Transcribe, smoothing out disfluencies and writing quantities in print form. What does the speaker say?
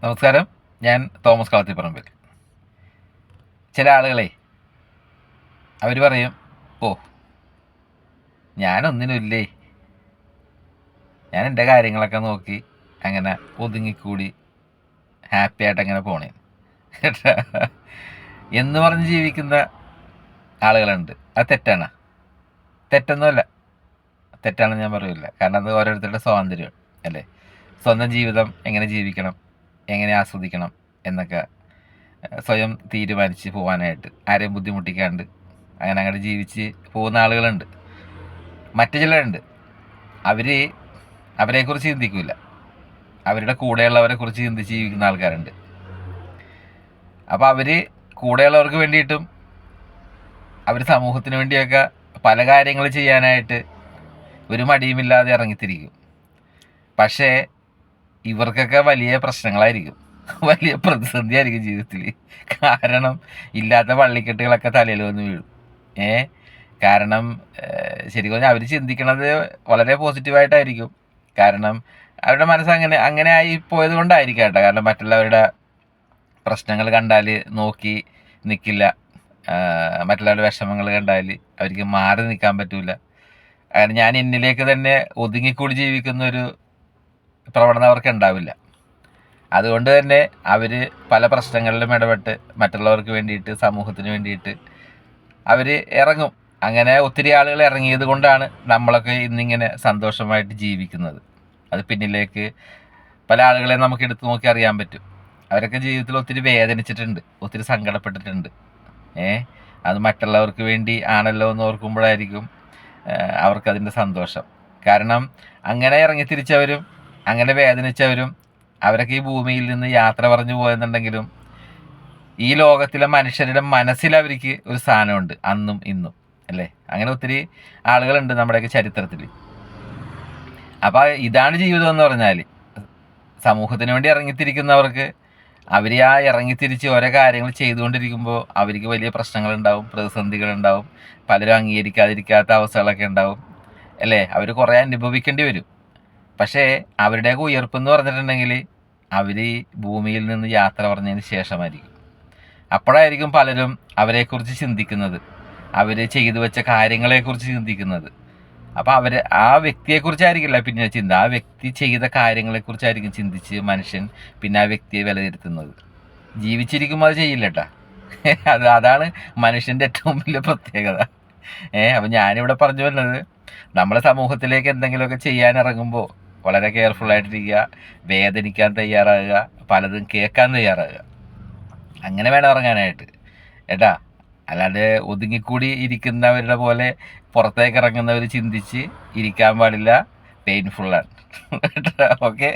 നമസ്കാരം. ഞാൻ തോമസ് കളത്തിപ്പറമ്പിൽ. ചില ആളുകളെ അവർ പറയും, ഓ ഞാനൊന്നിനുമില്ലേ, ഞാൻ എൻ്റെ കാര്യങ്ങളൊക്കെ നോക്കി അങ്ങനെ ഒതുങ്ങിക്കൂടി ഹാപ്പി ആയിട്ട് അങ്ങനെ പോണേ എന്ന് പറഞ്ഞ് ജീവിക്കുന്ന ആളുകളുണ്ട്. അത് തെറ്റാണ്. തെറ്റൊന്നുമല്ല, തെറ്റാണെന്ന് ഞാൻ പറയില്ല. കാരണം അത് ഓരോരുത്തരുടെ സ്വാതന്ത്ര്യമാണ് അല്ലേ. സ്വന്തം ജീവിതം എങ്ങനെ ജീവിക്കണം, എങ്ങനെ ആസ്വദിക്കണം എന്നൊക്കെ സ്വയം തീരുമാനിച്ച് പോകാനായിട്ട് ആരെയും ബുദ്ധിമുട്ടിക്കാണ്ട് അങ്ങനെ അങ്ങോട്ട് ജീവിച്ച് പോകുന്ന ആളുകളുണ്ട്. മറ്റു ചിലരുണ്ട്, അവരെക്കുറിച്ച് ചിന്തിക്കില്ല, അവരുടെ കൂടെയുള്ളവരെ കുറിച്ച് ചിന്തിച്ച് ജീവിക്കുന്ന ആൾക്കാരുണ്ട്. അപ്പോൾ അവർ കൂടെയുള്ളവർക്ക് വേണ്ടിയിട്ടും അവർ സമൂഹത്തിന് വേണ്ടിയൊക്കെ പല കാര്യങ്ങൾ ചെയ്യാനായിട്ട് ഒരു മടിയുമില്ലാതെ ഇറങ്ങിത്തിരിക്കും. പക്ഷേ ഇവർക്കൊക്കെ വലിയ പ്രശ്നങ്ങളായിരിക്കും, വലിയ പ്രതിസന്ധിയായിരിക്കും ജീവിതത്തിൽ. കാരണം ഇല്ലാത്ത പള്ളിക്കെട്ടുകളൊക്കെ തലയിൽ വന്ന് വീഴും. കാരണം ശരിക്കും പറഞ്ഞാൽ അവർ ചിന്തിക്കണത് വളരെ പോസിറ്റീവായിട്ടായിരിക്കും. കാരണം അവരുടെ മനസ്സ് അങ്ങനെ ആയി പോയത് കൊണ്ടായിരിക്കാം കേട്ടോ. കാരണം മറ്റുള്ളവരുടെ പ്രശ്നങ്ങൾ കണ്ടാൽ നോക്കി നിൽക്കില്ല, മറ്റുള്ളവരുടെ വിഷമങ്ങൾ കണ്ടാൽ അവർക്ക് മാറി നിൽക്കാൻ പറ്റില്ല. കാരണം ഞാൻ എന്നിലേക്ക് തന്നെ ഒതുങ്ങിക്കൂടി ജീവിക്കുന്ന ഒരു പ്രവണത അവർക്ക് ഉണ്ടാവില്ല. അതുകൊണ്ട് തന്നെ അവർ പല പ്രശ്നങ്ങളിലും ഇടപെട്ട് മറ്റുള്ളവർക്ക് വേണ്ടിയിട്ട്, സമൂഹത്തിന് വേണ്ടിയിട്ട് അവർ ഇറങ്ങും. അങ്ങനെ ഒത്തിരി ആളുകൾ ഇറങ്ങിയത് കൊണ്ടാണ് നമ്മളൊക്കെ ഇന്നിങ്ങനെ സന്തോഷമായിട്ട് ജീവിക്കുന്നത്. അത് പിന്നിലേക്ക് പല ആളുകളെ നമുക്ക് എടുത്തു നോക്കി അറിയാൻ പറ്റും. അവരൊക്കെ ജീവിതത്തിൽ ഒത്തിരി വേദനിച്ചിട്ടുണ്ട്, ഒത്തിരി സങ്കടപ്പെട്ടിട്ടുണ്ട്. അത് മറ്റുള്ളവർക്ക് വേണ്ടി ആണല്ലോ എന്ന് ഓർക്കുമ്പോഴായിരിക്കും അവർക്കതിൻ്റെ സന്തോഷം. കാരണം അങ്ങനെ ഇറങ്ങിത്തിരിച്ചവരും അങ്ങനെ വേദനിച്ചവരും അവരൊക്കെ ഈ ഭൂമിയിൽ നിന്ന് യാത്ര പറഞ്ഞു പോയെന്നുണ്ടെങ്കിലും ഈ ലോകത്തിലെ മനുഷ്യരുടെ മനസ്സിൽ അവർക്ക് ഒരു സ്ഥാനമുണ്ട് അന്നും ഇന്നും അല്ലേ. അങ്ങനെ ഒത്തിരി ആളുകളുണ്ട് നമ്മുടെയൊക്കെ ചരിത്രത്തിൽ. അപ്പോൾ ഇതാണ് ജീവിതം എന്ന് പറഞ്ഞാൽ. സമൂഹത്തിന് വേണ്ടി ഇറങ്ങിത്തിരിക്കുന്നവർക്ക് അവർ ആ ഇറങ്ങിത്തിരിച്ച് ഓരോ കാര്യങ്ങൾ ചെയ്തുകൊണ്ടിരിക്കുമ്പോൾ അവർക്ക് വലിയ പ്രശ്നങ്ങളുണ്ടാവും, പ്രതിസന്ധികളുണ്ടാവും, പലരും അംഗീകരിക്കാതിരിക്കാത്ത അവസ്ഥകളൊക്കെ ഉണ്ടാവും അല്ലേ. അവർ കുറേ അനുഭവിക്കേണ്ടി വരും. പക്ഷേ അവരുടെയൊക്കെ ഉയർപ്പെന്ന് പറഞ്ഞിട്ടുണ്ടെങ്കിൽ അവർ ഭൂമിയിൽ നിന്ന് യാത്ര പറഞ്ഞതിന് ശേഷമായിരിക്കും. അപ്പോഴായിരിക്കും പലരും അവരെക്കുറിച്ച് ചിന്തിക്കുന്നത്, അവർ ചെയ്തു വെച്ച കാര്യങ്ങളെക്കുറിച്ച് ചിന്തിക്കുന്നത്. അപ്പോൾ അവർ ആ വ്യക്തിയെക്കുറിച്ചായിരിക്കില്ല പിന്നെ ചിന്ത, ആ വ്യക്തി ചെയ്ത കാര്യങ്ങളെക്കുറിച്ചായിരിക്കും ചിന്തിച്ച് മനുഷ്യൻ പിന്നെ ആ വ്യക്തിയെ വിലയിരുത്തുന്നത്. ജീവിച്ചിരിക്കുമ്പോൾ അത് ചെയ്യില്ല കേട്ടോ. അതാണ് മനുഷ്യൻ്റെ ഏറ്റവും വലിയ പ്രത്യേകത. അപ്പം ഞാനിവിടെ പറഞ്ഞു വരുന്നത്, നമ്മളെ സമൂഹത്തിലേക്ക് എന്തെങ്കിലുമൊക്കെ ചെയ്യാൻ ഇറങ്ങുമ്പോൾ വളരെ കെയർഫുള്ളായിട്ടിരിക്കുക, വേദനിക്കാൻ തയ്യാറാകുക, പലതും കേൾക്കാൻ തയ്യാറാകുക. അങ്ങനെ വേണം ഇറങ്ങാനായിട്ട് ഏട്ടാ. അല്ലാണ്ട് ഒതുങ്ങിക്കൂടി ഇരിക്കുന്നവരുടെ പോലെ പുറത്തേക്ക് ഇറങ്ങുന്നവർ ചിന്തിച്ച് ഇരിക്കാൻ പാടില്ല. പെയിൻഫുള്ളാണ്. ഓക്കെ.